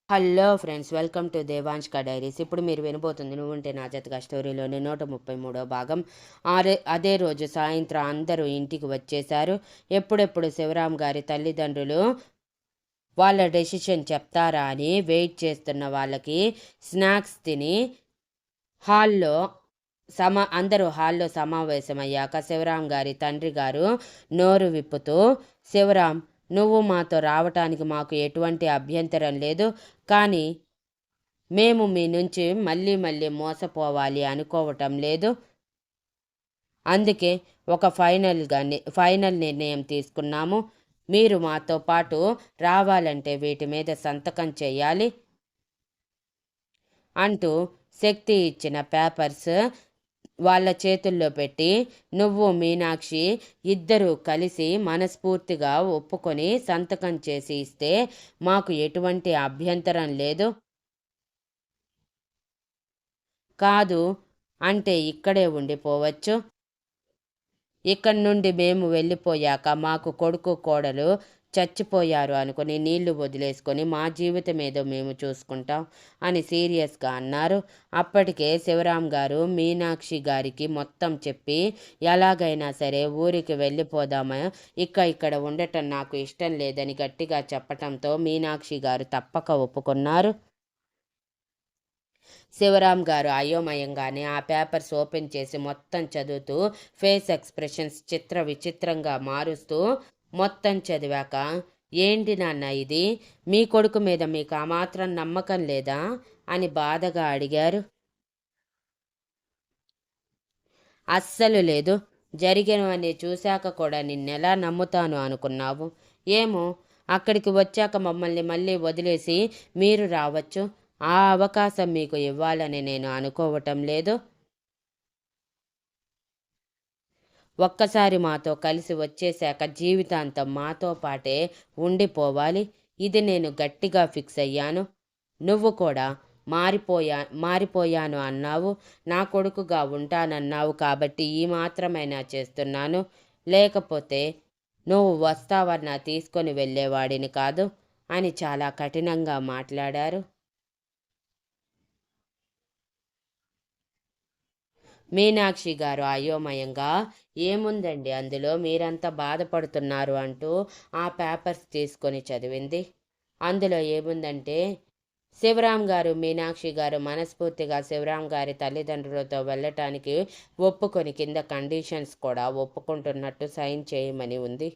Hello friends, welcome to Devanshka diaries. ఇప్పుడు మీరు వినబోతుంది నువ్వుంటే నా జతగా స్టోరీలోని 133వ భాగం. అదే రోజు సాయంత్రం అందరూ ఇంటికి వచ్చేశారు. ఎప్పుడెప్పుడు శివరాం గారి తల్లిదండ్రులు వాళ్ళ డెసిషన్ చెప్తారా అని వెయిట్ చేస్తున్న వాళ్ళకి స్నాక్స్ తిని హాల్లో అందరూ హాల్లో సమావేశమయ్యాక శివరాం గారి తండ్రి గారు నోరు విప్పుతూ, శివరాం, నువ్వు మాతో రావటానికి మాకు ఎటువంటి అభ్యంతరం లేదు, కానీ మేము మీ నుంచి మళ్ళీ మళ్ళీ మోసపోవాలి అనుకోవటం లేదు. అందుకే ఒక ఫైనల్ నిర్ణయం తీసుకున్నాము. మీరు మాతో పాటు రావాలంటే వీటి మీద సంతకం చేయాలి అంటూ శక్తి ఇచ్చిన పేపర్స్ వాళ్ళ చేతుల్లో పెట్టి, నువ్వు మీనాక్షి ఇద్దరూ కలిసి మనస్ఫూర్తిగా ఒప్పుకొని సంతకం చేసి ఇస్తే మాకు ఎటువంటి అభ్యంతరం లేదు. కాదు అంటే ఇక్కడే ఉండిపోవచ్చు. ఇక్కడి నుండి మేము వెళ్ళిపోయాక మాకు కొడుకు కోడలు చచ్చిపోయారు అనుకుని నీళ్లు వదిలేసుకొని మా జీవితం ఏదో మేము చూసుకుంటాం అని సీరియస్గా అన్నారు. అప్పటికే శివరాం గారు మీనాక్షి గారికి మొత్తం చెప్పి, ఎలాగైనా సరే ఊరికి వెళ్ళిపోదామా, ఇక్కడ ఉండటం నాకు ఇష్టం లేదని గట్టిగా చెప్పటంతో మీనాక్షి గారు తప్పక ఒప్పుకున్నారు. శివరాం గారు అయోమయంగానే ఆ పేపర్స్ ఓపెన్ చేసి మొత్తం చదువుతూ ఫేస్ ఎక్స్ప్రెషన్స్ విచిత్రంగా మారుస్తూ మొత్తం చదివాక, ఏంటి నాన్న ఇది, మీ కొడుకు మీద మీకు ఆ మాత్రం నమ్మకం లేదా అని బాధగా అడిగారు. అస్సలు లేదు. జరిగినవన్నీ చూశాక కూడా నిన్నెలా నమ్ముతాను అనుకున్నావు? ఏమో, అక్కడికి వచ్చాక మమ్మల్ని మళ్ళీ వదిలేసి మీరు రావచ్చు. ఆ అవకాశం మీకు ఇవ్వాలని నేను అనుకోవటం లేదు. ఒక్కసారి మాతో కలిసి వచ్చేశాక జీవితాంతం మాతో పాటే ఉండిపోవాలి. ఇది నేను గట్టిగా ఫిక్స్ అయ్యాను. నువ్వు కూడా మారిపోయాను అన్నావు. నా కొడుకుగా ఉంటానన్నావు కాబట్టి ఈ మాత్రమైనా చేస్తున్నాను. లేకపోతే నువ్వు వస్తావన్నా తీసుకొని వెళ్ళేవాడిని కాదు అని చాలా కఠినంగా మాట్లాడారు. మీనాక్షి గారు అయోమయంగా, ఏముందండి అందులో, మీరంతా బాధపడుతున్నారు అంటూ ఆ పేపర్స్ తీసుకొని చదివింది. అందులో ఏముందంటే, శివరాం గారు మీనాక్షి గారు మనస్ఫూర్తిగా శివరాం గారి తల్లిదండ్రులతో వెళ్ళటానికి ఒప్పుకొని కింద కండిషన్స్ కూడా ఒప్పుకుంటున్నట్టు సైన్ చేయమని ఉంది.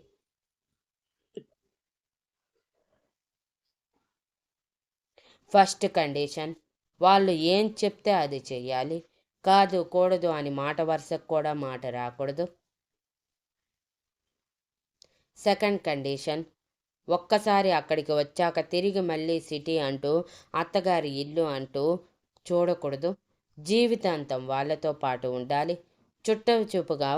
ఫస్ట్ కండిషన్, వాళ్ళు ఏం చెప్తే అది చెయ్యాలి. కాదు కూడదు అని మాట వరుసకు కూడా మాట రాకూడదు. సెకండ్ కండిషన్, ఒక్కసారి అక్కడికి వచ్చాక తిరిగి మళ్ళీ సిటీ అంటూ, అత్తగారి ఇల్లు అంటూ చూడకూడదు. జీవితాంతం వాళ్ళతో పాటు ఉండాలి. చూపుగా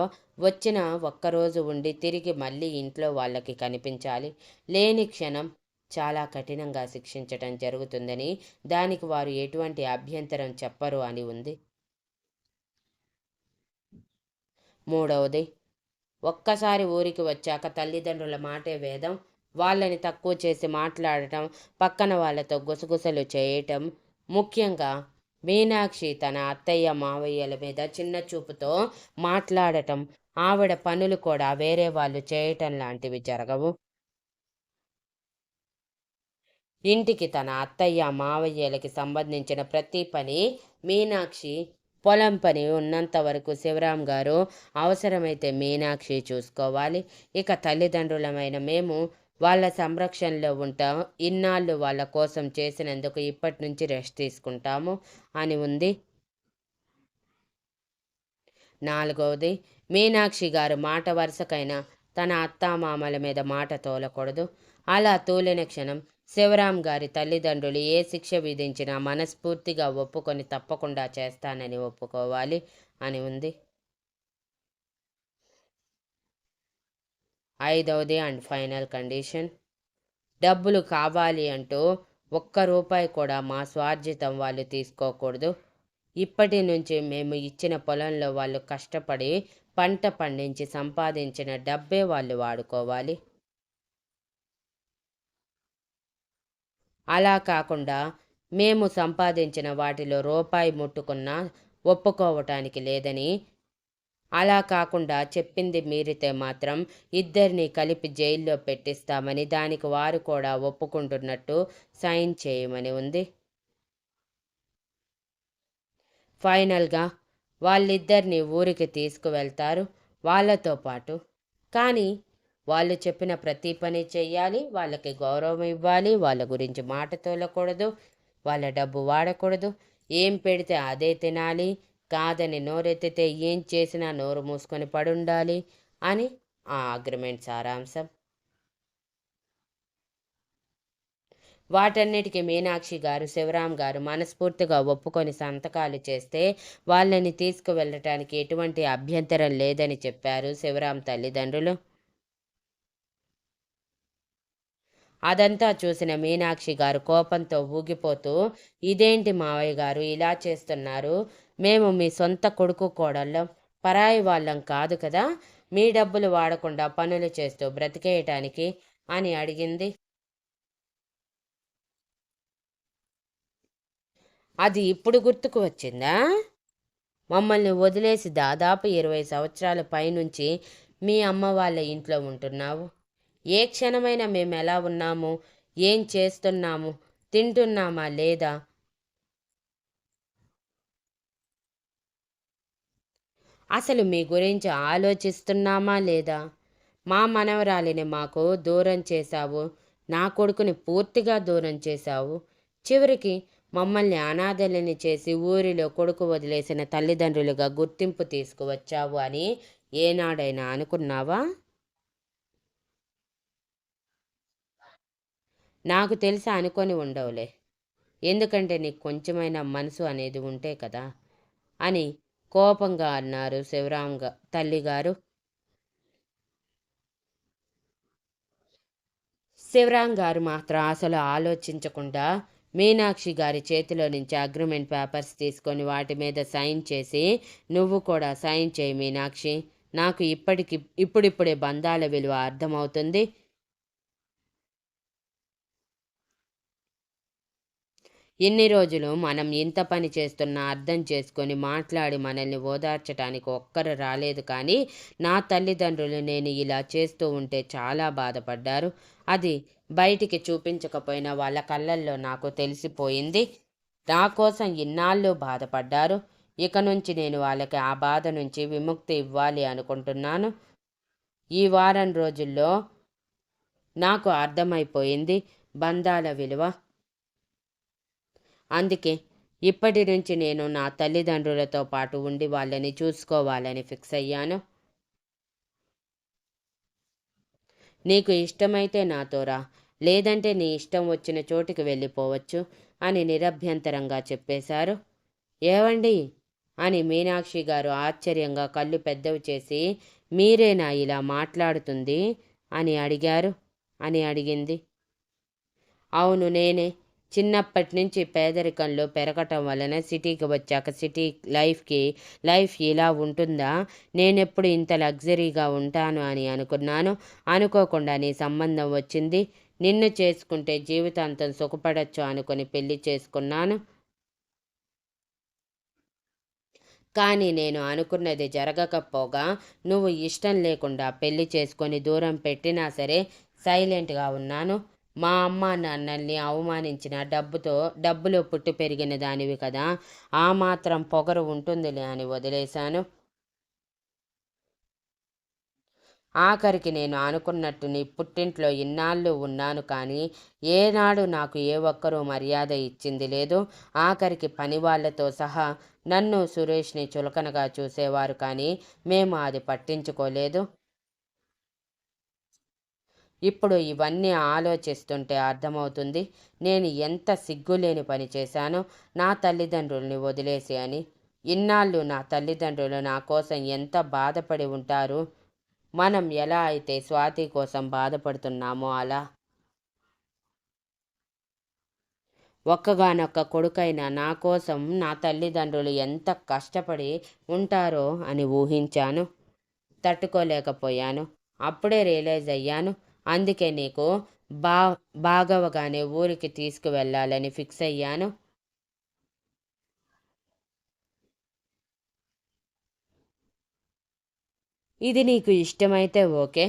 వచ్చిన ఒక్కరోజు ఉండి తిరిగి మళ్ళీ ఇంట్లో వాళ్ళకి కనిపించాలి. లేని క్షణం చాలా కఠినంగా శిక్షించటం జరుగుతుందని, దానికి వారు ఎటువంటి అభ్యంతరం చెప్పరు అని ఉంది. మూడవది, ఒక్కసారి ఊరికి వచ్చాక తల్లిదండ్రుల మాటే వేదం. వాళ్ళని తక్కువ చేసి మాట్లాడటం, పక్కన వాళ్ళతో గుసగుసలు చేయటం, ముఖ్యంగా మీనాక్షి తన అత్తయ్య మావయ్యల మీద చిన్న చూపుతో మాట్లాడటం, ఆవిడ పనులు కూడా వేరే వాళ్ళు చేయటం లాంటివి జరగవు. ఇంటికి తన అత్తయ్య మావయ్యలకి సంబంధించిన ప్రతి పని మీనాక్షి, పొలం పని ఉన్నంత వరకు శివరాం గారు, అవసరమైతే మీనాక్షి చూసుకోవాలి. ఇక తల్లిదండ్రులమైన మేము వాళ్ళ సంరక్షణలో ఉంటాం. ఇన్నాళ్ళు వాళ్ళ కోసం చేసినందుకు ఇప్పటి నుంచి రెస్ట్ తీసుకుంటాము అని ఉంది. నాలుగవది, మీనాక్షి గారు మాట వరుసకైనా తన అత్తామామల మీద మాట తోలకూడదు. అలా తోలిన క్షణం శివరాం గారి తల్లిదండ్రులు ఏ శిక్ష విధించినా మనస్ఫూర్తిగా ఒప్పుకొని తప్పకుండా చేస్తానని ఒప్పుకోవాలి అని ఉంది. ఐదవది అండ్ ఫైనల్ కండిషన్, డబ్బులు కావాలి అంటూ ఒక్క రూపాయి కూడా మా స్వార్జితం వాళ్ళు తీసుకోకూడదు. ఇప్పటి నుంచి మేము ఇచ్చిన పొలంలో వాళ్ళు కష్టపడి పంట పండించి సంపాదించిన డబ్బే వాళ్ళు వాడుకోవాలి. అలా కాకుండా మేము సంపాదించిన వాటిలో రూపాయి ముట్టుకున్నా ఒప్పుకోవటానికి లేదని, అలా కాకుండా చెప్పింది మీరితే మాత్రం ఇద్దరిని కలిపి జైల్లో పెట్టిస్తామని, దానికి వారు కూడా ఒప్పుకుంటున్నట్టు సైన్ చేయమని ఉంది. ఫైనల్గా వాళ్ళిద్దరిని ఊరికి తీసుకువెళ్తారు వాళ్ళతో పాటు. కానీ వాళ్ళు చెప్పిన ప్రతి పని చెయ్యాలి, వాళ్ళకి గౌరవం ఇవ్వాలి, వాళ్ళ గురించి మాట తోలకూడదు, వాళ్ళ డబ్బు వాడకూడదు, ఏం పెడితే అదే తినాలి, కాదని నోరెత్తితే ఏం చేసినా నోరు మూసుకొని పడుండాలి అని ఆ అగ్రిమెంట్ సారాంశం. వాటన్నిటికీ మీనాక్షి గారు, శివరాం గారు మనస్ఫూర్తిగా ఒప్పుకొని సంతకాలు చేస్తే వాళ్ళని తీసుకువెళ్ళటానికి ఎటువంటి అభ్యంతరం లేదని చెప్పారు శివరాం తల్లిదండ్రులు. అదంతా చూసిన మీనాక్షి గారు కోపంతో ఊగిపోతూ, ఇదేంటి మావయ్య గారు ఇలా చేస్తున్నారు? మేము మీ సొంత కొడుకు కోడళ్ళం, పరాయి వాళ్ళం కాదు కదా, మీ డబ్బులు వాడకుండా పనులు చేస్తూ బ్రతికేయటానికి అని అడిగింది. అది ఇప్పుడు గుర్తుకు వచ్చిందా? మమ్మల్ని వదిలేసి దాదాపు 20 సంవత్సరాల పైనుంచి మీ అమ్మ వాళ్ళ ఇంట్లో ఉంటున్నావు. ఏ క్షణమైనా మేము ఎలా ఉన్నాము, ఏం చేస్తున్నాము, తింటున్నామా లేదా, అసలు మీ గురించి ఆలోచిస్తున్నామా లేదా? మా మనవరాలిని మాకు దూరం చేశావు, నా కొడుకుని పూర్తిగా దూరం చేశావు, చివరికి మమ్మల్ని అనాథలని చేసి ఊరిలో కొడుకు వదిలేసిన తల్లిదండ్రులుగా గుర్తింపు తీసుకువచ్చావు అని ఏనాడైనా అనుకున్నావా? నాకు తెలిసి అనుకొని ఉండవులే, ఎందుకంటే నీకు కొంచెమైనా మనసు అనేది ఉంటే కదా అని కోపంగా అన్నారు శివరాం తల్లిగారు. శివరాం గారు మాత్రం అసలు ఆలోచించకుండా మీనాక్షి గారి చేతిలో నుంచి అగ్రిమెంట్ పేపర్స్ తీసుకొని వాటి మీద సైన్ చేసి, నువ్వు కూడా సైన్ చేయి మీనాక్షి, నాకు ఇప్పుడిప్పుడే బంధాల విలువ అర్థమవుతుంది. ఇన్ని రోజులు మనం ఇంత పని చేస్తున్నా అర్థం చేసుకొని మాట్లాడి మనల్ని ఓదార్చడానికి ఒక్కరు రాలేదు, కానీ నా తల్లిదండ్రులు నేను ఇలా చేస్తూ ఉంటే చాలా బాధపడ్డారు. అది బయటికి చూపించకపోయినా వాళ్ళ కళ్ళల్లో నాకు తెలిసిపోయింది. నా కోసం ఇన్నాళ్ళు బాధపడ్డారు. ఇక నుంచి నేను వాళ్ళకి ఆ బాధ నుంచి విముక్తి ఇవ్వాలి అనుకుంటున్నాను. ఈ వారం రోజుల్లో నాకు అర్థమైపోయింది బంధాల విలువ. అందుకే ఇప్పటి నుంచి నేను నా తల్లిదండ్రులతో పాటు ఉండి వాళ్ళని చూసుకోవాలని ఫిక్స్ అయ్యాను. నీకు ఇష్టమైతే నాతో రా, లేదంటే నీ ఇష్టం వచ్చిన చోటికి వెళ్ళిపోవచ్చు అని నిరభ్యంతరంగా చెప్పేశారు. ఏవండి అని మీనాక్షి గారు ఆశ్చర్యంగా కళ్ళు పెద్దవి చేసి, మీరేనా ఇలా మాట్లాడుతుంది అని అడిగింది. అవును, నేనే. చిన్నప్పటి నుంచి పేదరికంలో పెరగటం వలన సిటీకి వచ్చాక సిటీ లైఫ్ ఇలా ఉంటుందా, నేనెప్పుడు ఇంత లగ్జరీగా ఉంటాను అని అనుకున్నాను. అనుకోకుండా నీ సంబంధం వచ్చింది. నిన్ను చేసుకుంటే జీవితాంతం సుఖపడచ్చు అనుకుని పెళ్లి చేసుకున్నాను. కానీ నేను అనుకున్నది జరగకపోగా నువ్వు ఇష్టం లేకుండా పెళ్లి చేసుకొని దూరం పెట్టినా సరే సైలెంట్గా ఉన్నాను. మా అమ్మ నాన్నల్ని అవమానించిన డబ్బులో పుట్టి పెరిగిన దానివి కదా, ఆ మాత్రం పొగరు ఉంటుందిలే అని వదిలేశాను. ఆఖరికి నేను అనుకున్నట్టు నీ పుట్టింట్లో ఇన్నాళ్ళు ఉన్నాను, కానీ ఏనాడు నాకు ఏ ఒక్కరూ మర్యాద ఇచ్చింది లేదు. ఆఖరికి పని వాళ్ళతో సహా నన్ను సురేష్ని చులకనగా చూసేవారు, కానీ మేము అది పట్టించుకోలేదు. ఇప్పుడు ఇవన్నీ ఆలోచిస్తుంటే అర్థమవుతుంది నేను ఎంత సిగ్గులేని పని చేశానో నా తల్లిదండ్రుల్ని వదిలేసి అని. ఇన్నాళ్ళు నా తల్లిదండ్రులు నా కోసం ఎంత బాధపడి ఉంటారు. మనం ఎలా అయితే స్వాతి కోసం బాధపడుతున్నామో అలా. ఒక్కగానొక్క కొడుకైన నా కోసం నా తల్లిదండ్రులు ఎంత కష్టపడి ఉంటారో అని ఊహించాను. తట్టుకోలేకపోయాను. అప్పుడే రియలైజ్ అయ్యాను. అందుకే నీకు బా బాగవగానే ఊరికి తీసుకువెళ్ళాలని ఫిక్స్ అయ్యాను. ఇది నీకు ఇష్టమైతే ఓకే,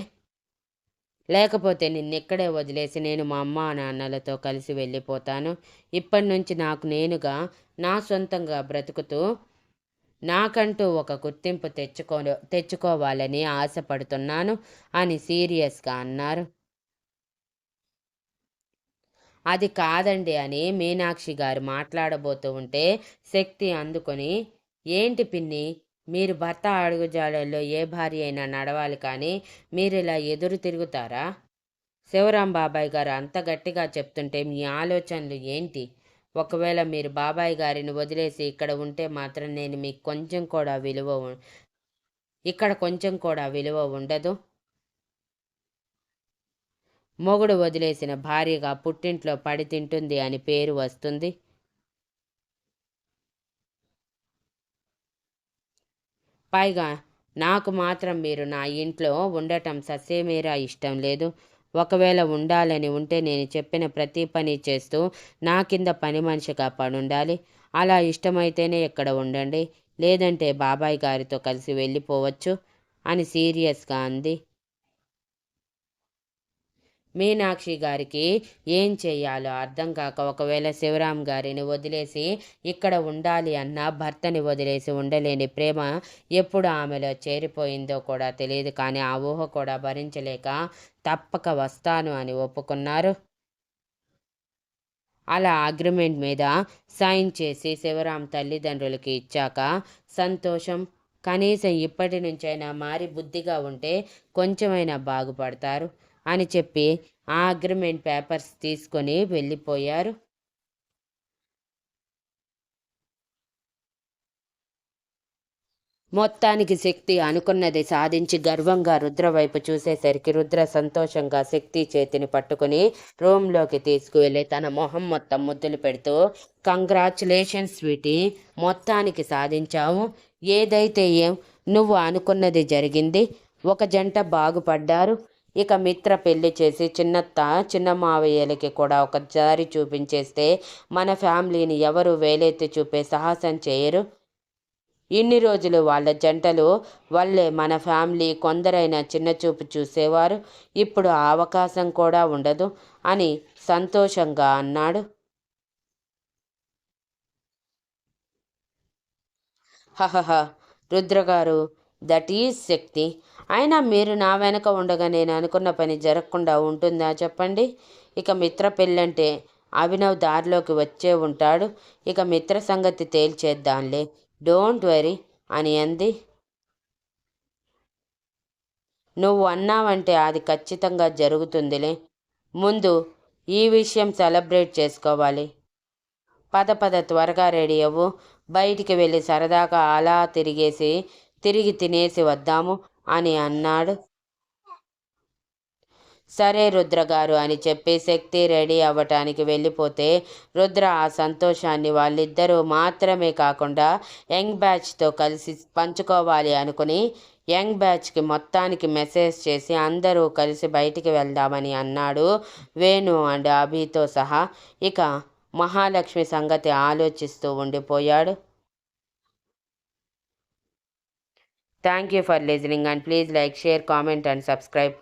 లేకపోతే నిన్నిక్కడే వదిలేసి నేను మా అమ్మా నాన్నలతో కలిసి వెళ్ళిపోతాను. ఇప్పటి నుంచి నాకు నేనుగా నా సొంతంగా బ్రతుకుతూ నాకంటూ ఒక గుర్తింపు తెచ్చుకోవాలని ఆశపడుతున్నాను అని సీరియస్గా అన్నారు. అది కాదండి అని మీనాక్షి గారు మాట్లాడబోతూ ఉంటే శక్తి అందుకొని, ఏంటి పిన్ని, మీరు భర్త అడుగుజాడల్లో ఏ భార్య అయినా నడవాలి కానీ మీరు ఇలా ఎదురు తిరుగుతారా? శివరాం బాబాయ్ గారు అంత గట్టిగా చెప్తుంటే మీ ఆలోచనలు ఏంటి? ఒకవేళ మీరు బాబాయ్ గారిని వదిలేసి ఇక్కడ ఉంటే మాత్రం నేను మీకు ఇక్కడ కొంచెం కూడా విలువ ఉండదు. మొగుడు వదిలేసిన భార్యగా పుట్టింట్లో పడి తింటుంది అని పేరు వస్తుంది. పైగా నాకు మాత్రం మీరు నా ఇంట్లో ఉండటం ససేమీరా ఇష్టం లేదు. ఒకవేళ ఉండాలని ఉంటే నేను చెప్పిన ప్రతి పని చేస్తూ నా కింద పని మనిషిగా పడుండాలి. అలా ఇష్టమైతేనే ఇక్కడ ఉండండి, లేదంటే బాబాయ్ గారితో కలిసి వెళ్ళిపోవచ్చు అని సీరియస్గా అంది. మీనాక్షి గారికి ఏం చెయ్యాలో అర్థం కాక, ఒకవేళ శివరాం గారిని వదిలేసి ఇక్కడ ఉండాలి అన్నా భర్తని వదిలేసి ఉండలేని ప్రేమ ఎప్పుడు ఆమెలో చేరిపోయిందో కూడా తెలియదు. కానీ ఆ ఊహ కూడా భరించలేక తప్పక వస్తాను అని ఒప్పుకున్నారు. అలా అగ్రిమెంట్ మీద సైన్ చేసి శివరాం తల్లిదండ్రులకి ఇచ్చాక సంతోషం. కనీసం ఇప్పటి నుంచైనా మారి బుద్ధిగా ఉంటే కొంచెమైనా బాగుపడతారు అని చెప్పి ఆ అగ్రిమెంట్ పేపర్స్ తీసుకొని వెళ్ళిపోయారు. మొత్తానికి శక్తి అనుకున్నది సాధించి గర్వంగా రుద్ర వైపు చూసేసరికి రుద్ర సంతోషంగా శక్తి చేతిని పట్టుకుని రూమ్లోకి తీసుకువెళ్ళి తన మొహం మొత్తం ముద్దులు పెడుతూ, కంగ్రాచులేషన్స్ స్వీటీ, మొత్తానికి సాధించావు. ఏదైతే ఏం, నువ్వు అనుకున్నది జరిగింది. ఒక జంట బాగుపడ్డారు. ఇక మిత్ర పెళ్లి చేసి చిన్నత్త చిన్న మావయ్యలకి కూడా ఒక దారి చూపించేస్తే మన ఫ్యామిలీని ఎవరు వేలెత్తి చూపే సాహసం చేయరు. ఇన్ని రోజులు వాళ్ళ జంటలు వల్లే మన ఫ్యామిలీ కొందరైనా చిన్నచూపు చూసేవారు. ఇప్పుడు ఆ అవకాశం కూడా ఉండదు అని సంతోషంగా అన్నాడు. హహహ, రుద్రగారు, దట్ ఈజ్ శక్తి. అయినా మీరు నా వెనక ఉండగా నేను అనుకున్న పని జరగకుండా ఉంటుందా చెప్పండి? ఇక మిత్ర పెళ్ళంటే అభినవ్ దారిలోకి వచ్చే ఉంటాడు. ఇక మిత్ర సంగతి తేల్చేద్దాంలే, డోంట్ వరీ అని అంది. నువ్వు అన్నావంటే అది ఖచ్చితంగా జరుగుతుందిలే. ముందు ఈ విషయం సెలబ్రేట్ చేసుకోవాలి. పద పద, త్వరగా రెడీ అవ్వు. బయటికి వెళ్ళి సరదాగా అలా తిరిగి తినేసి వద్దాము అని అన్నాడు. సరే రుద్రగారు అని చెప్పి శక్తి రెడీ అవ్వటానికి వెళ్ళిపోతే రుద్ర ఆ సంతోషాన్ని వాళ్ళిద్దరూ మాత్రమే కాకుండా యంగ్ బ్యాచ్తో కలిసి పంచుకోవాలి అనుకుని యంగ్ బ్యాచ్కి మొత్తానికి మెసేజ్ చేసి అందరూ కలిసి బయటికి వెళ్దామని అన్నాడు, వేణు అండ్ అభితో సహా. ఇక మహాలక్ష్మి సంగతి ఆలోచిస్తూ ఉండిపోయాడు. Thank you for listening and please like, share, comment and subscribe.